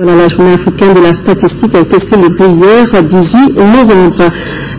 Voilà, la journée africaine de la statistique a été célébrée hier, 18 novembre.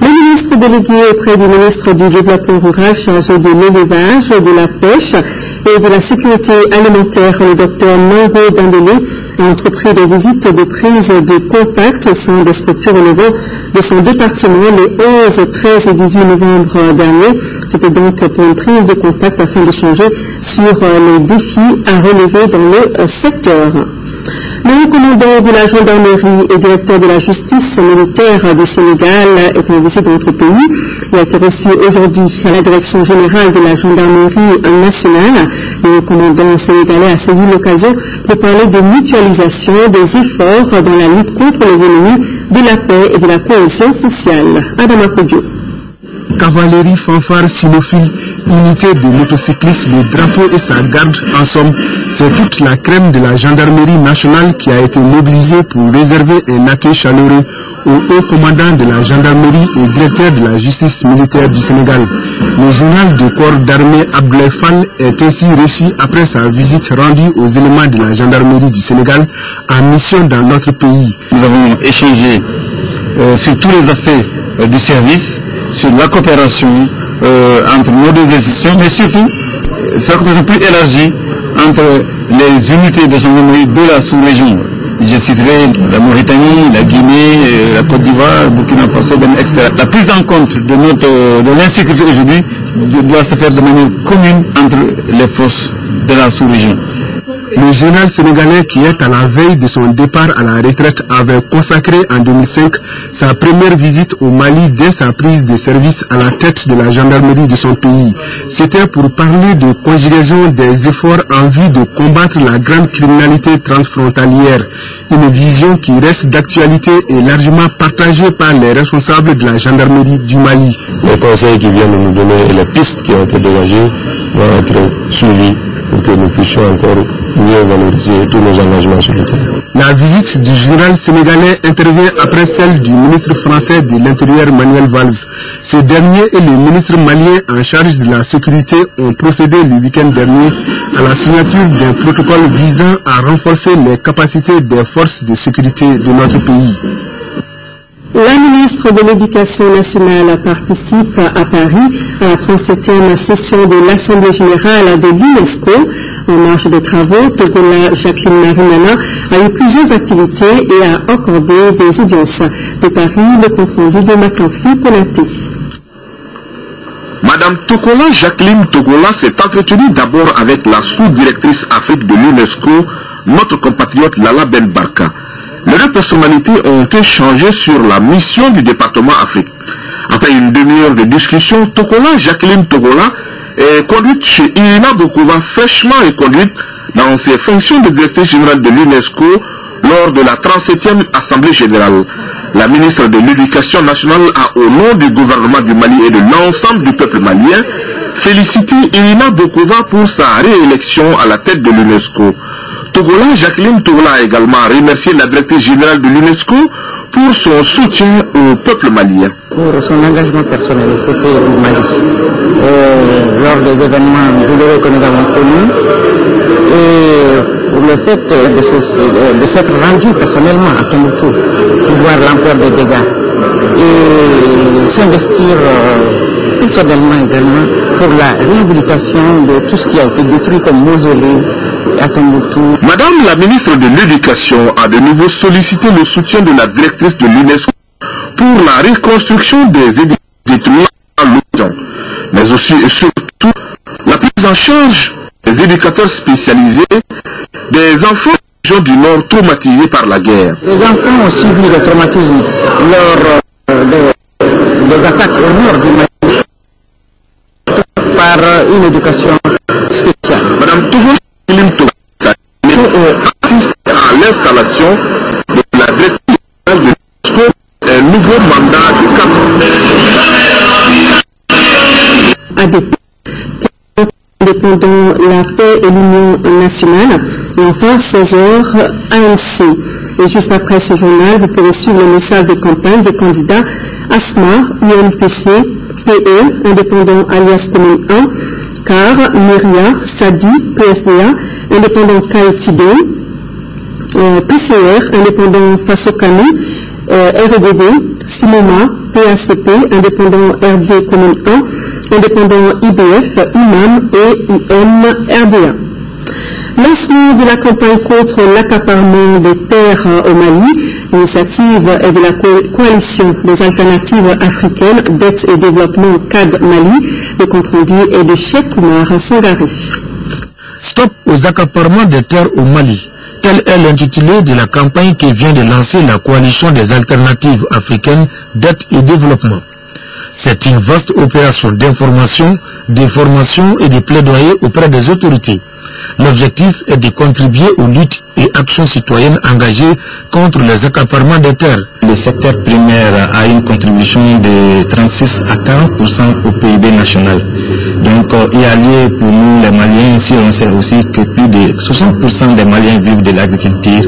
Le ministre délégué auprès du ministre du Développement rural chargé de l'élevage, de la pêche et de la sécurité alimentaire, le docteur Nango Dambélé, a entrepris des visites de prise de contact au sein des structures relevant de son département les 11, 13 et 18 novembre dernier. C'était donc pour une prise de contact afin d'échanger sur les défis à relever dans le secteur. Le haut commandant de la gendarmerie et directeur de la justice militaire du Sénégal est en visite dans notre pays. Il a été reçu aujourd'hui à la direction générale de la gendarmerie nationale. Le haut commandant sénégalais a saisi l'occasion de parler de mutualisation des efforts dans la lutte contre les ennemis de la paix et de la cohésion sociale. Adama Kodjo. Cavalerie, fanfare, cynophile, unité de motocyclistes, le drapeau et sa garde, en somme, c'est toute la crème de la gendarmerie nationale qui a été mobilisée pour réserver un accueil chaleureux au haut commandant de la gendarmerie et directeur de la justice militaire du Sénégal. Le général de corps d'armée Abdoulaye Fall est ainsi reçu après sa visite rendue aux éléments de la gendarmerie du Sénégal en mission dans notre pays. Nous avons échangé sur tous les aspects du service, sur la coopération entre nos deux institutions, mais surtout sur la coopération plus élargie entre les unités de gendarmerie de la sous-région. Je citerai la Mauritanie, la Guinée, la Côte d'Ivoire, Burkina Faso, etc. La prise en compte de l'insécurité aujourd'hui doit se faire de manière commune entre les forces de la sous-région. Le général sénégalais qui est à la veille de son départ à la retraite avait consacré en 2005 sa première visite au Mali dès sa prise de service à la tête de la gendarmerie de son pays. C'était pour parler de conjugaison des efforts en vue de combattre la grande criminalité transfrontalière, une vision qui reste d'actualité et largement partagée par les responsables de la gendarmerie du Mali. Les conseils qui viennent de nous donner et les pistes qui ont été dégagées vont être suivies pour que nous puissions encore mieux valoriser tous nos engagements sur le terrain. La visite du général sénégalais intervient après celle du ministre français de l'Intérieur Manuel Valls. Ce dernier et le ministre malien en charge de la sécurité ont procédé le week-end dernier à la signature d'un protocole visant à renforcer les capacités des forces de sécurité de notre pays. La ministre de l'Éducation nationale participe à Paris à la 37e session de l'Assemblée générale de l'UNESCO. En marge des travaux, Togola Jacqueline Marinana a eu plusieurs activités et a accordé des audiences. De Paris, le compte-rendu de Maclenfou Konaté. Madame Togola Jacqueline Togola s'est entretenue d'abord avec la sous-directrice Afrique de l'UNESCO, notre compatriote Lala Ben Barka. Les deux personnalités ont échangé sur la mission du département Afrique. Après une demi-heure de discussion, Togola Jacqueline Togola est conduite chez Irina Bokova, fraîchement reconduite dans ses fonctions de directrice générale de l'UNESCO lors de la 37e Assemblée générale. La ministre de l'Éducation nationale a, au nom du gouvernement du Mali et de l'ensemble du peuple malien, félicité Irina Bokova pour sa réélection à la tête de l'UNESCO. Togola Jacqueline Togola a également remercié la directrice générale de l'UNESCO pour son soutien au peuple malien. Pour son engagement personnel aux côtés du Mali, lors des événements douloureux que nous avons connus, et pour le fait de s'être rendu personnellement à Tombouctou pour voir l'ampleur des dégâts et s'investir personnellement également pour la réhabilitation de tout ce qui a été détruit comme mausolée à Tombouctou. Madame la ministre de l'Éducation a de nouveau sollicité le soutien de la directrice de l'UNESCO pour la reconstruction des édifices détruits à l'OTAN, mais aussi et surtout la prise en charge des éducateurs spécialisés des enfants du Nord traumatisés par la guerre. Les enfants ont subi des traumatismes lors des attaques au nord du Mali par une éducation spéciale. Madame Togo assiste à l'installation de la directrice de l'UNESCO un nouveau mandat de 4 ans. Indépendant, la paix et l'union nationale. Et enfin, 16h, ANC. Et juste après ce journal, vous pouvez suivre le message de campagne des candidats ASMA, UNPC, PE, Indépendant alias Commune 1, CAR, Myria, SADI, PSDA, Indépendant Kaïtido, PCR, indépendant face au Kanu, RDD, Simoma, PACP, indépendant RD Commune 1, indépendant IBF, IMAM et UM-RDA. Lancement de la campagne contre l'accaparement des terres au Mali. L'initiative est de la coalition des alternatives africaines, dette et développement CAD Mali. Le compte-rendu est de Cheikh Oumar Sangari. Stop aux accaparements des terres au Mali. Tel est l'intitulé de la campagne que vient de lancer la coalition des alternatives africaines, dette et développement. C'est une vaste opération d'information, de formation et de plaidoyer auprès des autorités. L'objectif est de contribuer aux luttes et actions citoyennes engagées contre les accaparements des terres. Le secteur primaire a une contribution de 36 à 40% au PIB national. Donc il y a lieu pour nous les Maliens, si on sait aussi que plus de 60% des Maliens vivent de l'agriculture,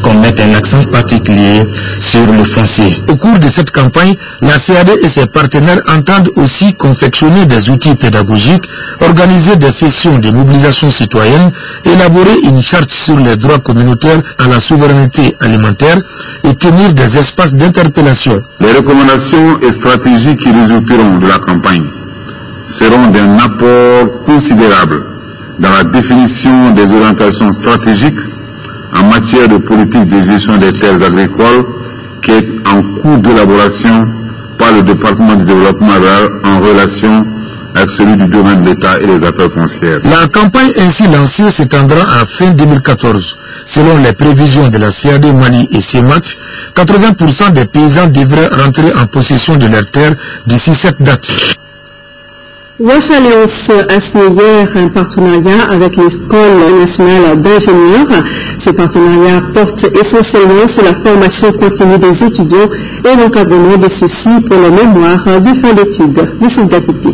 qu'on mette un accent particulier sur le foncier. Au cours de cette campagne, la CAD et ses partenaires entendent aussi confectionner des outils pédagogiques, organiser des sessions de mobilisation citoyenne, élaborer une charte sur les droits communautaires à la souveraineté alimentaire et tenir des espaces d'interpellation. Les recommandations et stratégies qui résulteront de la campagne seront d'un apport considérable dans la définition des orientations stratégiques en matière de politique de gestion des terres agricoles qui est en cours d'élaboration par le département du développement rural en relation avec celui du domaine de l'État et des affaires foncières. La campagne ainsi lancée s'étendra à fin 2014. Selon les prévisions de la CAD Mali et CEMAT, 80% des paysans devraient rentrer en possession de leurs terres d'ici cette date. Wash Alliance a signé hier un partenariat avec l'École nationale d'ingénieurs. Ce partenariat porte essentiellement sur la formation continue des étudiants et l'encadrement de ceux-ci pour le mémoire de fin d'études. Monsieur Diakité.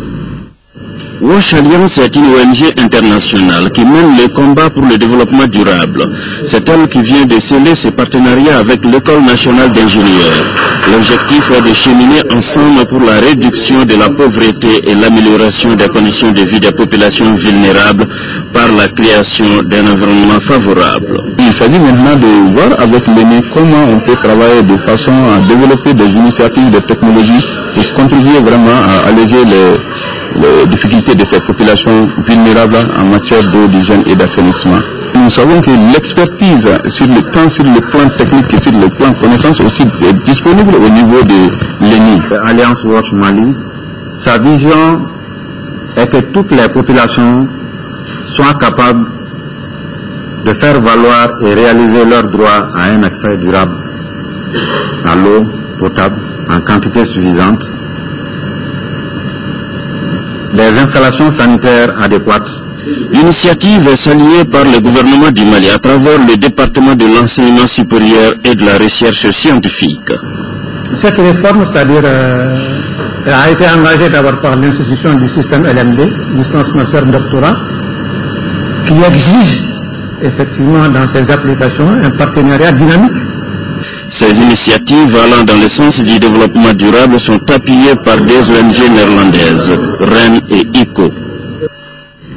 Wash Alliance est une ONG internationale qui mène le combat pour le développement durable. C'est elle qui vient de sceller ce partenariat avec l'École nationale d'ingénieurs. L'objectif est de cheminer ensemble pour la réduction de la pauvreté et l'amélioration des conditions de vie des populations vulnérables par la création d'un environnement favorable. Il s'agit maintenant de voir avec l'ENE comment on peut travailler de façon à développer des initiatives, des technologies pour contribuer vraiment à alléger les difficultés de ces populations vulnérables en matière d'eau, d'hygiène et d'assainissement. Nous savons que l'expertise sur le plan technique et sur le plan connaissance aussi est disponible au niveau de l'ENI. Alliance Watch Mali, sa vision est que toutes les populations soient capables de faire valoir et réaliser leurs droits à un accès durable à l'eau potable en quantité suffisante, des installations sanitaires adéquates. L'initiative est saluée par le gouvernement du Mali à travers le département de l'enseignement supérieur et de la recherche scientifique. Cette réforme, c'est-à-dire, a été engagée d'abord par l'institution du système LMD, licence master doctorat, qui exige effectivement dans ses applications un partenariat dynamique. Ces initiatives allant dans le sens du développement durable sont appuyées par des ONG néerlandaises, REN et ICO.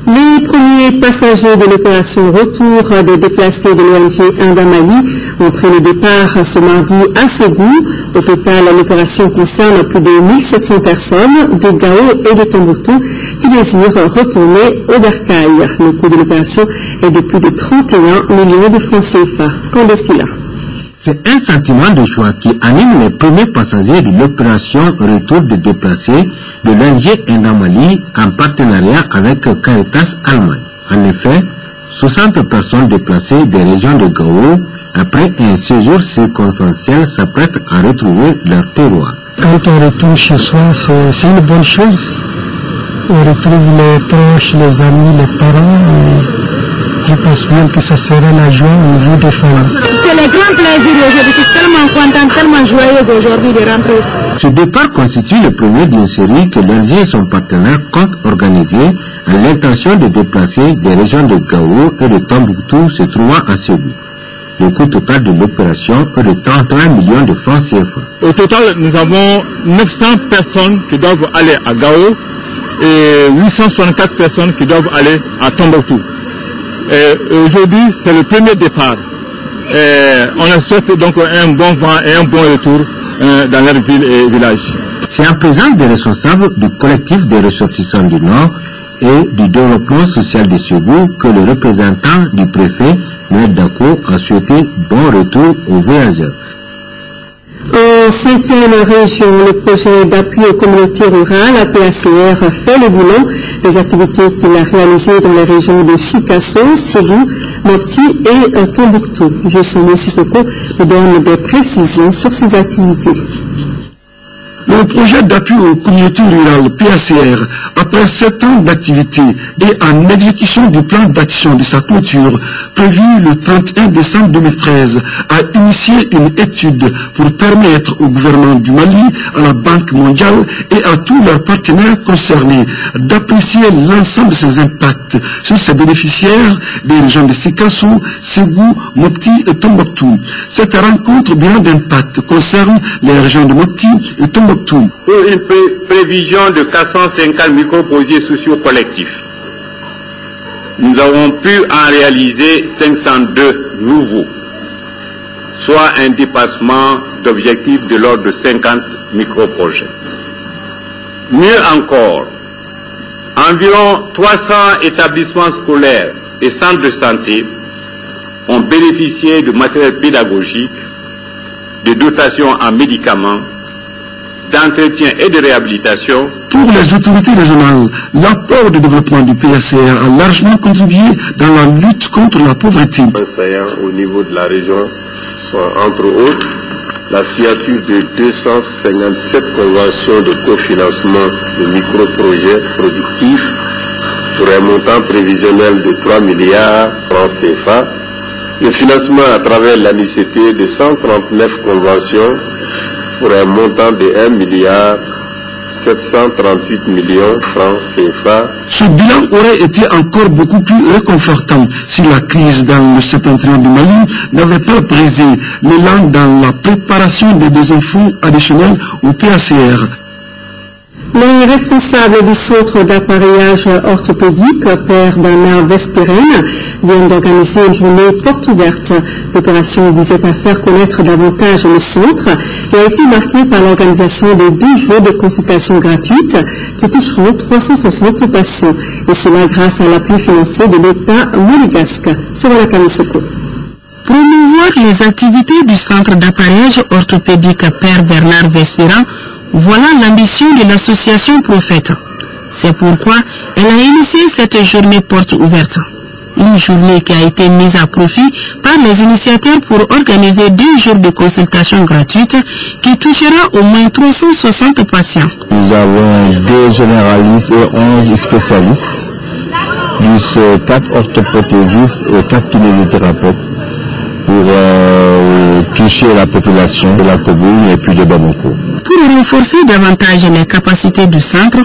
Les premiers passagers de l'opération Retour des déplacés de l'ONG Indamali ont pris le départ ce mardi à Ségou. Au total, l'opération concerne plus de 1700 personnes de Gao et de Tombouctou qui désirent retourner au Bercail. Le coût de l'opération est de plus de 31 millions de francs CFA. Condessila. C'est un sentiment de joie qui anime les premiers passagers de l'opération Retour des déplacés de l'ONG Indamali en partenariat avec Caritas Allemagne. En effet, 60 personnes déplacées des régions de Gao, après un séjour circonstanciel, s'apprêtent à retrouver leur terroir. Quand on retourne chez soi, c'est une bonne chose. On retrouve les proches, les amis, les parents. Je pense bien que ça serait la joie au niveau des familles. C'est le grand plaisir aujourd'hui. Je suis tellement contente, tellement joyeuse aujourd'hui de rentrer. Ce départ constitue le premier d'une série que l'ONG et son partenaire comptent organiser à l'intention de déplacer des régions de Gao et de Tombouctou se trouvant à Ségou. Le coût total de l'opération est de 31 millions de francs CFA. Au total, nous avons 900 personnes qui doivent aller à Gao et 864 personnes qui doivent aller à Tombouctou. Aujourd'hui, c'est le premier départ. on leur souhaite donc un bon vent et un bon retour dans leur ville et village. C'est en présence des responsables du collectif des ressortissants du Nord et du développement social de Ségou que le représentant du préfet, Noël Dako, a souhaité bon retour aux voyageurs. En 5e région, le projet d'appui aux communautés rurales, APACR, fait le bilan des activités qu'il a réalisées dans les régions de Sikasso, Ségou, Mopti et Tombouctou. Jossamo Sissoko nous donne des précisions sur ces activités. Le projet d'appui aux communautés rurales PACR, après 7 ans d'activité et en exécution du plan d'action de sa clôture prévu le 31 décembre 2013, a initié une étude pour permettre au gouvernement du Mali, à la Banque mondiale et à tous leurs partenaires concernés d'apprécier l'ensemble de ses impacts sur ses bénéficiaires des régions de Sikasso, Ségou, Mopti et Tombouctou. Cette rencontre bilan d'impact concerne les régions de Mopti et Tombouctou. Pour une prévision de 450 micro-projets sociaux collectifs, nous avons pu en réaliser 502 nouveaux, soit un dépassement d'objectifs de l'ordre de 50 micro-projets. Mieux encore, environ 300 établissements scolaires et centres de santé ont bénéficié de matériel pédagogique, de dotations en médicaments, d'entretien et de réhabilitation. Pour les autorités régionales, l'apport de développement du PACR a largement contribué dans la lutte contre la pauvreté. Au niveau de la région sont entre autres la signature de 257 conventions de cofinancement de micro-projets productifs pour un montant prévisionnel de 3 milliards francs CFA, le financement à travers l'ANICT de 139 conventions pour un montant de 1 milliard 738 millions francs CFA. Ce bilan aurait été encore beaucoup plus réconfortant si la crise dans le septentrion du Mali n'avait pas brisé l'élan dans la préparation des désenfants additionnels au PACR. Les responsables du centre d'appareillage orthopédique, Père Bernard Vespérène, viennent d'organiser une journée porte ouverte. L'opération visait à faire connaître davantage le centre et a été marquée par l'organisation de 2 jours de consultation gratuite qui toucheront 360 patients. Et cela grâce à l'appui financier de l'État monégasque. C'est la Kamisoko. Promouvoir les activités du centre d'appareillage orthopédique Père Bernard Vespérène, voilà l'ambition de l'association Prophète. C'est pourquoi elle a initié cette journée porte ouverte. Une journée qui a été mise à profit par les initiateurs pour organiser 2 jours de consultation gratuite qui touchera au moins 360 patients. Nous avons 2 généralistes et 11 spécialistes, plus 4 orthoprothésistes et 4 kinésithérapeutes pour toucher la population de la commune et puis de Bamako. Pour renforcer davantage les capacités du centre,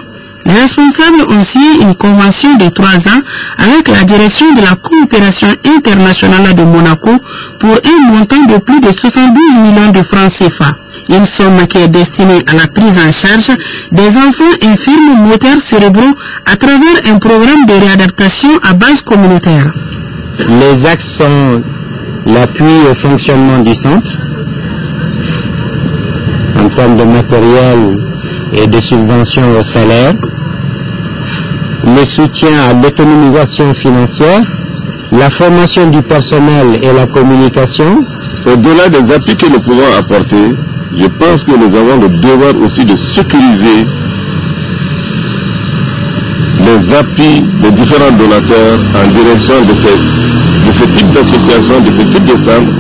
les responsables ont signé une convention de 3 ans avec la direction de la coopération internationale de Monaco pour un montant de plus de 72 millions de francs CFA. Une somme qui est destinée à la prise en charge des enfants infirmes moteurs cérébraux à travers un programme de réadaptation à base communautaire. Les axes sont l'appui au fonctionnement du centre en termes de matériel et de subventions au salaire, le soutien à l'autonomisation financière, la formation du personnel et la communication. Au-delà des appuis que nous pouvons apporter, je pense que nous avons le devoir aussi de sécuriser les appuis des différents donateurs en direction de ce type d'associations, de ce type de centres,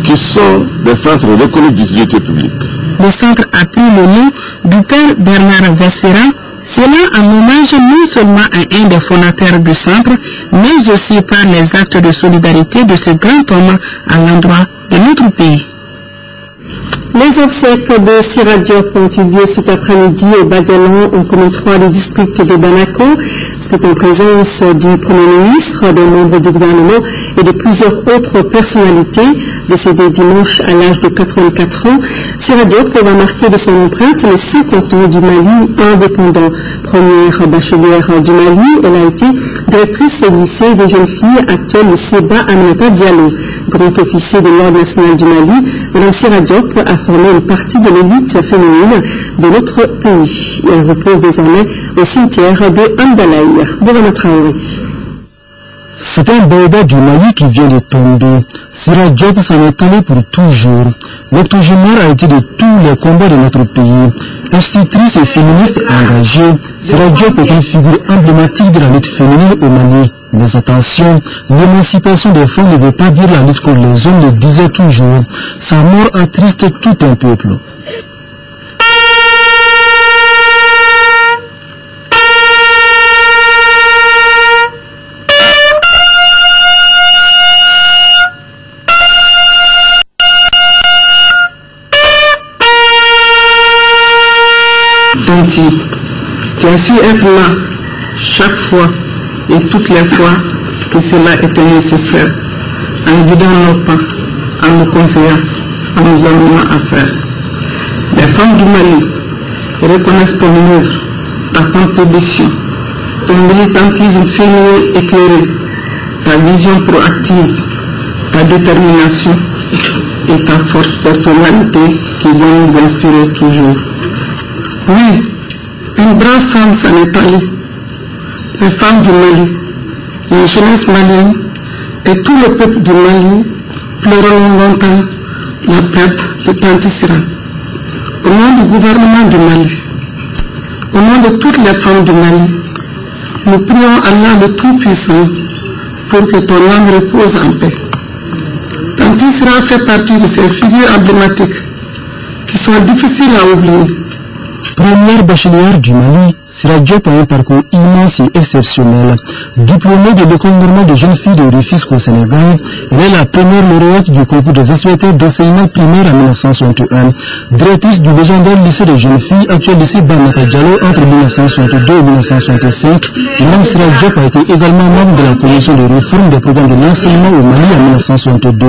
qui sont des centres reconnus d'utilité publique. Le centre a pris le nom du Père Bernard Vespérène, cela en hommage non seulement à un des fondateurs du centre, mais aussi par les actes de solidarité de ce grand homme à l'endroit de notre pays. Les obsèques de Sira Diop ont eu lieu cet après-midi au Badialan, en commune 3 du district de Bamako. C'était en présence du Premier ministre, des membres du gouvernement et de plusieurs autres personnalités. Décédé dimanche à l'âge de 84 ans, Sira Diop va marquer de son empreinte les 50 ans du Mali indépendant. Première bachelière du Mali, elle a été directrice du lycée des jeunes filles, actuel lycée Ba Aminata Diallo. Grand officier de l'Ordre national du Mali, Mme Sira Diop a formé une partie de l'élite féminine de notre pays. Elle repose désormais au cimetière de Andalaï. Bourama Traoré. C'est un baobab du Mali qui vient de tomber. Sira Diop s'en est allé pour toujours. L'octogénaire a été de tous les combats de notre pays. Institutrice et féministe engagée, Sira Diop est une figure emblématique de la lutte féminine au Mali. Mais attention, l'émancipation des femmes ne veut pas dire la lutte contre les hommes, le disait toujours. Sa mort attriste tout un peuple. Tanti, tu as su être là chaque fois et toutes les fois que cela était nécessaire, en guidant nos pas, en nous conseillant, en nous amenant à faire. Les femmes du Mali reconnaissent ton œuvre, ta contribution, ton militantisme féminin éclairé, ta vision proactive, ta détermination et ta force personnalité qui vont nous inspirer toujours. Oui, une brave femme s'en est allée. Les femmes du Mali, les jeunesses maliennes et tout le peuple du Mali pleureront longtemps la perte de Tanti Sira. Au nom du gouvernement du Mali, au nom de toutes les femmes du Mali, nous prions Allah le Tout-Puissant pour que ton âme repose en paix. Tanti Sira fait partie de ces figures emblématiques qui sont difficiles à oublier. Première bachelière du Mali, Sira Diop a un parcours immense et exceptionnel. Diplômée de l'école normale de jeunes filles de Rufisque au Sénégal, elle est la première lauréate du concours des inspecteurs d'enseignement primaire en 1961. Directrice du légendaire lycée des jeunes filles, actuel lycée Ba Aminata Diallo entre 1962 et 1965, Mme Sira Diop a été également membre de la commission de réforme des programmes de l'enseignement au Mali en 1962.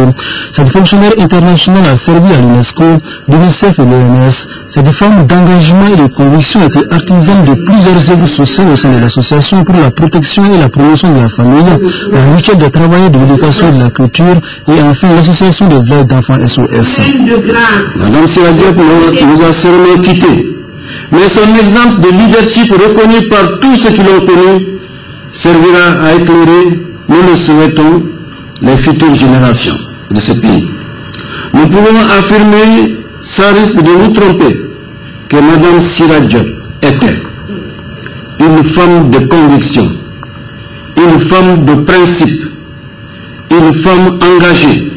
Cette fonctionnaire internationale a servi à l'UNESCO, l'UNICEF et l'OMS. Cette femme d'engagement et de conviction était artisane de plusieurs œuvres sociales au sein de l'association pour la protection et la promotion de la famille, la mutuelle des travailleurs de l'éducation et de la culture et enfin l'association des veuves d'enfants SOS. Madame Sira Diop nous a seulement quittés, mais son exemple de leadership reconnu par tous ceux qui l'ont connu servira à éclairer, nous le souhaitons, les futures générations de ce pays. Nous pouvons affirmer, sans risque de nous tromper, que Madame Sira Diop était une femme de conviction, une femme de principe, une femme engagée,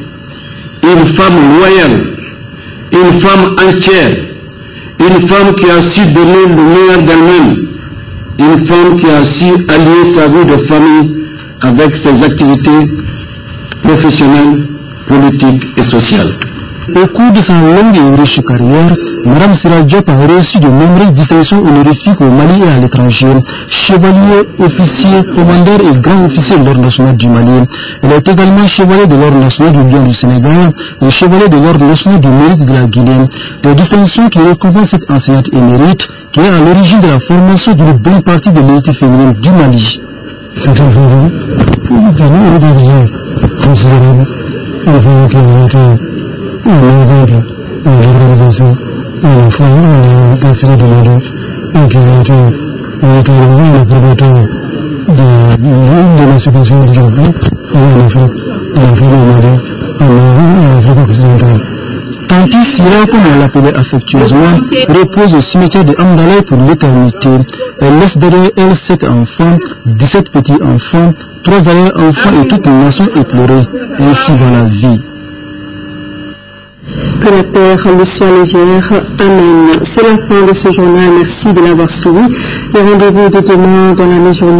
une femme loyale, une femme entière, une femme qui a su donner le meilleur d'elle-même, une femme qui a su allier sa vie de famille avec ses activités professionnelles, politiques et sociales. Au cours de sa longue et riche carrière, Mme Sira Diop a reçu de nombreuses distinctions honorifiques au Mali et à l'étranger. Chevalier, officier, commandeur et grand officier de l'Ordre national du Mali. Elle est également chevalier de l'Ordre national du Lion du Sénégal et chevalier de l'Ordre national du Mérite de la Guinée. Des distinctions qui récompensent cette enseignante émérite qui est à l'origine de la formation d'une bonne partie de l'élite féminine du Mali. C'est une femme considérable, une femme qui a été un exemple dans l'organisation, une femme dans le de Mali, et qui a été véritablement le promoteur de l'émancipation du Japon en Afrique, de l'Afrique au Mali, en Afrique occidentale. Tanti Sira, comme on l'appelait affectueusement, repose au cimetière de Amdalaï pour l'éternité. Elle laisse derrière elle 7 enfants, 17 petits-enfants, 3 arrière-enfants et toute une nation éplorée. Ainsi va la vie. Que la terre le soit légère. Amen. C'est la fin de ce journal. Merci de l'avoir suivi. Et rendez-vous de demain dans la mi-journée.